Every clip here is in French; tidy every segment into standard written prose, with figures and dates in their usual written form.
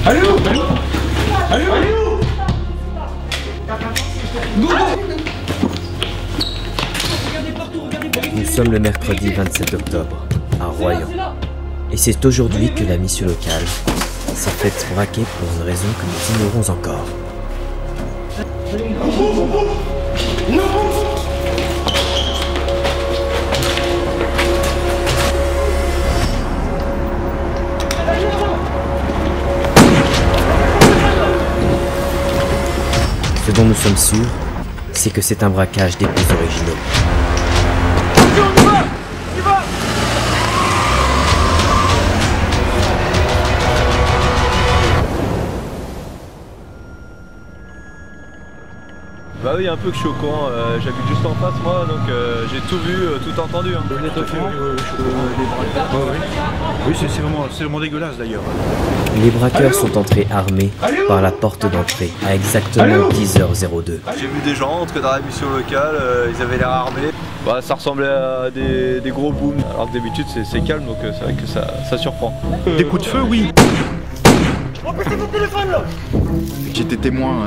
Allez où? Allez où? Nous sommes le mercredi 27 octobre, à Royan. Et c'est aujourd'hui que la mission locale s'est faite braquer pour une raison que nous ignorons encore. Ce dont nous sommes sûrs, c'est que c'est un braquage des plus originaux. Bah oui, un peu que je suis au courant, j'habite juste en face moi, donc j'ai tout vu, tout entendu. Hein. Vous êtes au courant Oui, c'est vraiment dégueulasse d'ailleurs. Les braqueurs sont entrés armés par la porte d'entrée à exactement 10h02. J'ai vu des gens entrer dans la mission locale, ils avaient l'air armés. Bah, ça ressemblait à des gros booms, alors que d'habitude c'est calme, donc c'est vrai que ça surprend. Des coups de feu, oui. J'étais témoin,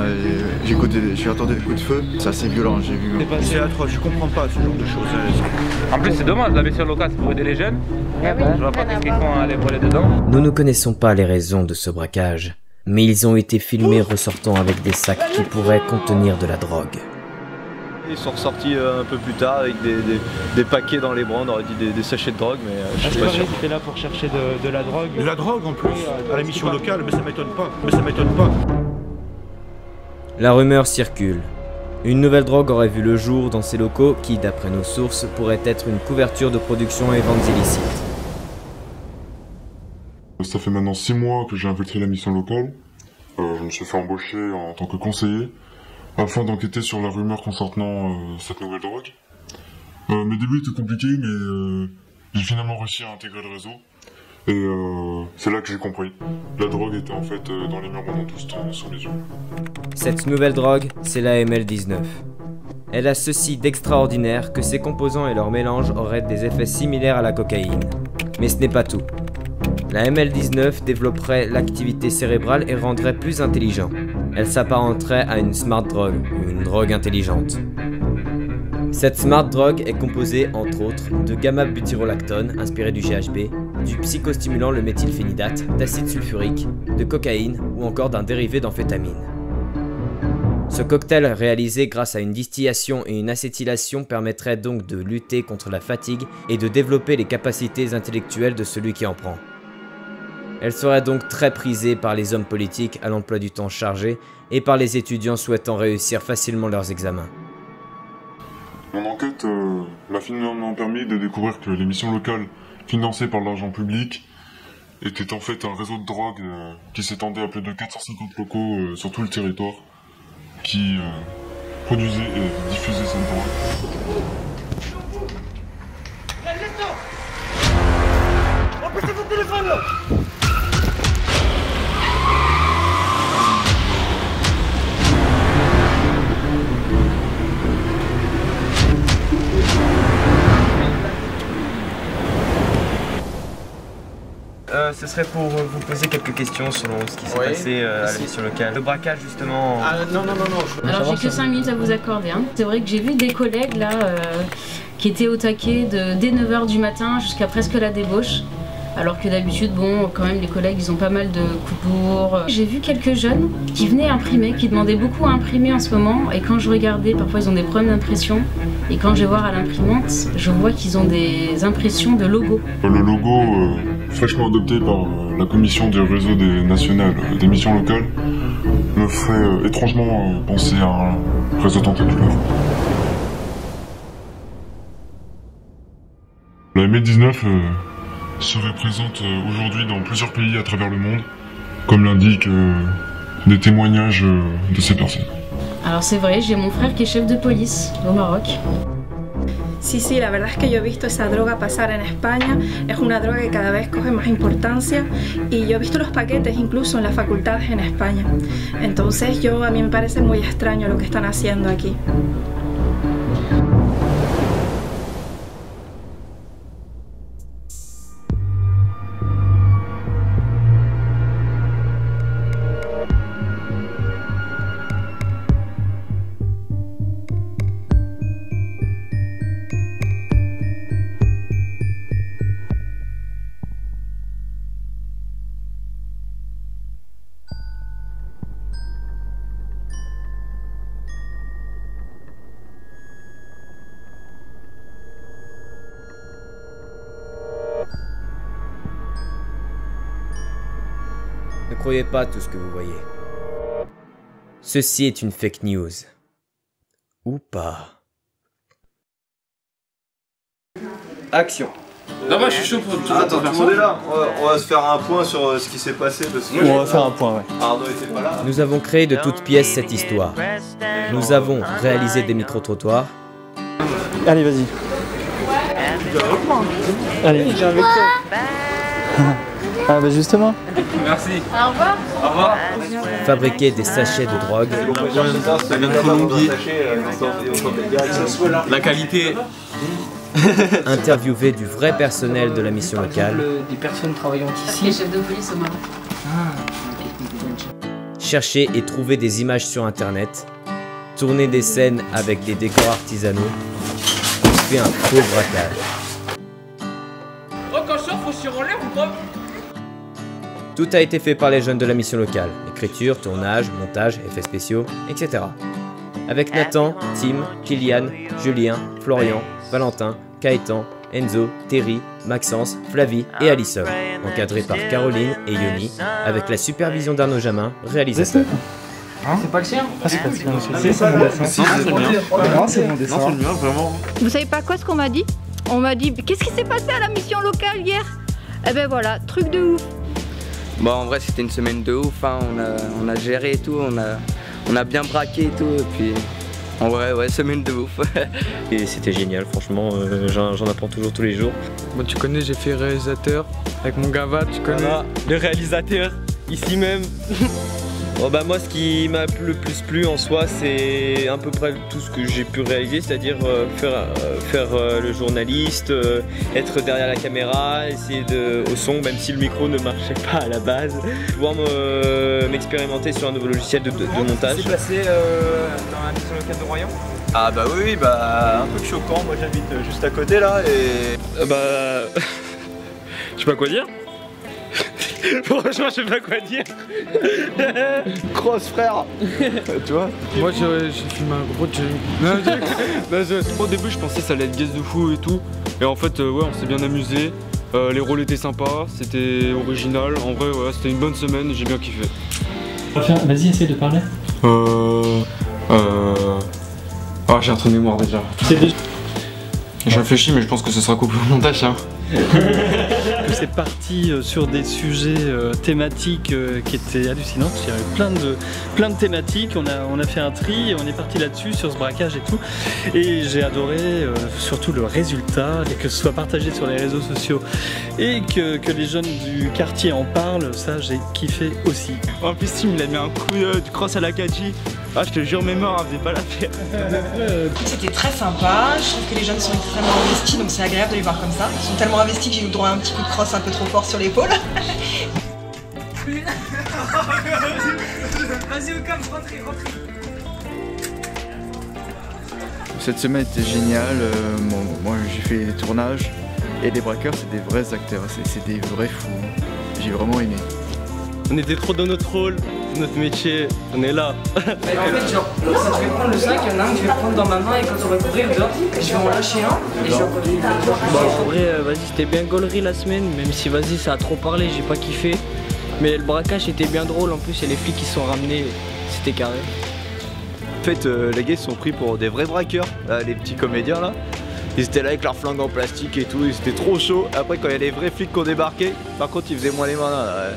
j'ai entendu des coups de feu, c'est assez violent, j'ai vu. C'est atroce, je comprends pas ce genre de choses. En plus c'est dommage, la mission locale c'est pour aider les jeunes. Je vois pas qu'est-ce qu'ils font à aller voler dedans. Nous ne connaissons pas les raisons de ce braquage, mais ils ont été filmés ressortant avec des sacs qui pourraient contenir de la drogue. Ils sont ressortis un peu plus tard avec des paquets dans les bras, on aurait dit des sachets de drogue, mais je suis pas sûr. Ils étaient là pour chercher de la drogue. De la drogue en plus, à la mission locale, mais ça m'étonne pas. La rumeur circule. Une nouvelle drogue aurait vu le jour dans ces locaux qui, d'après nos sources, pourrait être une couverture de production et ventes illicites. Ça fait maintenant 6 mois que j'ai infiltré la mission locale. Je me suis fait embaucher en tant que conseiller afin d'enquêter sur la rumeur concernant cette nouvelle drogue. Mes débuts étaient compliqués, mais j'ai finalement réussi à intégrer le réseau. Et c'est là que j'ai compris. La drogue était en fait dans les murs pendant tout ce temps sous mes yeux. Cette nouvelle drogue, c'est la ML19. Elle a ceci d'extraordinaire que ses composants et leur mélange auraient des effets similaires à la cocaïne. Mais ce n'est pas tout. La ML19 développerait l'activité cérébrale et rendrait plus intelligent. Elle s'apparenterait à une smart drug, ou une drogue intelligente. Cette smart drug est composée, entre autres, de gamma-butyrolactone, inspiré du GHB, du psychostimulant le méthylphénidate, d'acide sulfurique, de cocaïne ou encore d'un dérivé d'amphétamine. Ce cocktail réalisé grâce à une distillation et une acétylation permettrait donc de lutter contre la fatigue et de développer les capacités intellectuelles de celui qui en prend. Elle serait donc très prisée par les hommes politiques à l'emploi du temps chargé et par les étudiants souhaitant réussir facilement leurs examens. Mon enquête m'a finalement permis de découvrir que les missions locales financées par l'argent public étaient en fait un réseau de drogue qui s'étendait à plus de 450 locaux sur tout le territoire qui produisait et diffusait cette drogue. Ce serait pour vous poser quelques questions selon ce qui s'est passé à la mission locale. Le braquage justement... Non. Alors j'ai que 5 minutes à vous accorder. Hein. C'est vrai que j'ai vu des collègues là qui étaient au taquet dès 9h du matin jusqu'à presque la débauche. Alors que d'habitude, bon, quand même les collègues ils ont pas mal de coups. J'ai vu quelques jeunes qui venaient imprimer, qui demandaient beaucoup à imprimer en ce moment. Et quand je regardais, parfois ils ont des problèmes d'impression. Et quand je vais voir à l'imprimante, je vois qu'ils ont des impressions de logo. Le logo, fraîchement adopté par la commission du réseau national des missions locales, me ferait étrangement penser à un réseau tentaculaire. La ML19 serait présente aujourd'hui dans plusieurs pays à travers le monde, comme l'indiquent des témoignages de ces personnes. Alors c'est vrai, j'ai mon frère qui est chef de police au Maroc. Sí, la verdad es que yo he visto esa droga pasar en España, es una droga que cada vez coge más importancia y yo he visto los paquetes incluso en las facultades en España. Entonces a mí me parece muy extraño lo que están haciendo aquí. Ne croyez pas tout ce que vous voyez. Ceci est une fake news. Ou pas. Action. Non, moi je suis chaud pour tout. Attends, tout le monde est là. On va se faire un point sur ce qui s'est passé parce que On va faire un point, ouais. Arnaud était pas là. Nous avons créé de toutes pièces cette histoire. Nous avons réalisé des micro-trottoirs. Allez, vas-y. Allez. Ah bah justement. Merci. Au revoir. Au revoir. Fabriqué des sachets de drogue. Ça vient de Colombie. La qualité. Interviewé du vrai personnel de la mission locale. Des personnes travaillant ici. Les chefs de police au Maroc. Chercher et trouver des images sur internet. Tourner des scènes avec des décors artisanaux. On fait un faux braquage. Oh, quand je sors, faut se tirer en l'air ou pas? Tout a été fait par les jeunes de la mission locale. Écriture, tournage, montage, effets spéciaux, etc. Avec Nathan, Tim, Kylian, Julien, Florian, Valentin, Gaëtan, Enzo, Terry, Maxence, Flavie et Alison. Encadré par Caroline et Yoni, avec la supervision d'Arnaud Jamin, réalisateur. C'est pas le sien? Ah, c'est pas le sien. C'est mon dessin. C'est le mien. Non, c'est mon dessin. Non, c'est le mien, vraiment. Vous savez pas quoi ce qu'on m'a dit? On m'a dit, qu'est-ce qui s'est passé à la mission locale hier? Eh ben voilà, truc de ouf. Bon, en vrai, c'était une semaine de ouf, hein. On a géré et tout, on a bien braqué et tout, et puis en vrai, ouais, semaine de ouf. Et c'était génial, franchement, j'en apprends toujours tous les jours. Bon, tu connais, j'ai fait réalisateur avec mon gava, tu connais. Voilà, le réalisateur, ici même. Bon bah moi ce qui m'a le plus plu en soi c'est à peu près tout ce que j'ai pu réaliser, c'est-à-dire faire le journaliste, être derrière la caméra, essayer au son même si le micro ne marchait pas à la base, pouvoir m'expérimenter sur un nouveau logiciel de montage. C'est passé dans la mission locale de Royan? Ah bah oui, bah un peu choquant, moi j'habite juste à côté là et... Je sais pas quoi dire. Franchement, je sais pas quoi dire. Cross frère. Tu vois? Moi j'ai filmé un gros Au début je pensais que ça allait être guest de fou et tout. Et en fait ouais, on s'est bien amusé. Les rôles étaient sympas, c'était original. En vrai ouais, c'était une bonne semaine, j'ai bien kiffé. Vas-y, essaye de parler. Ah, j'ai un trou de mémoire déjà. Je réfléchis mais je pense que ce sera coupé au montage hein. C'est parti sur des sujets thématiques qui étaient hallucinantes. Il y avait plein de thématiques. On a fait un tri et on est parti là-dessus sur ce braquage et tout. Et j'ai adoré surtout le résultat et que ce soit partagé sur les réseaux sociaux et que les jeunes du quartier en parlent. Ça, j'ai kiffé aussi. En plus, Tim, il a mis un coup de crosse à la Kaji. Ah, je te jure, mes morts, elle faisait pas l'affaire. C'était très sympa, je trouve que les jeunes sont extrêmement investis, donc c'est agréable de les voir comme ça. Ils sont tellement investis que j'ai eu le droit à un petit coup de crosse un peu trop fort sur l'épaule. Vas-y, Ocam, rentrez. Cette semaine était géniale, moi j'ai fait des tournages et les braqueurs c'est des vrais acteurs, c'est des vrais fous. J'ai vraiment aimé. On était trop dans notre rôle, notre métier, on est là. En fait, genre, quand je vais prendre le sac, il y en a un que je vais prendre dans ma main et quand on va courir dehors, je vais en lâcher un et je vais en continuer. En vrai, vas-y, c'était bien gaulerie la semaine, même si vas-y, ça a trop parlé, j'ai pas kiffé. Mais le braquage était bien drôle, en plus, il y a les flics qui se sont ramenés, c'était carré. En fait, les gars ils se sont pris pour des vrais braqueurs, les petits comédiens là. Ils étaient là avec leurs flingues en plastique et tout, ils étaient trop chauds. Après, quand il y a les vrais flics qui ont débarqué, par contre, ils faisaient moins les malins là.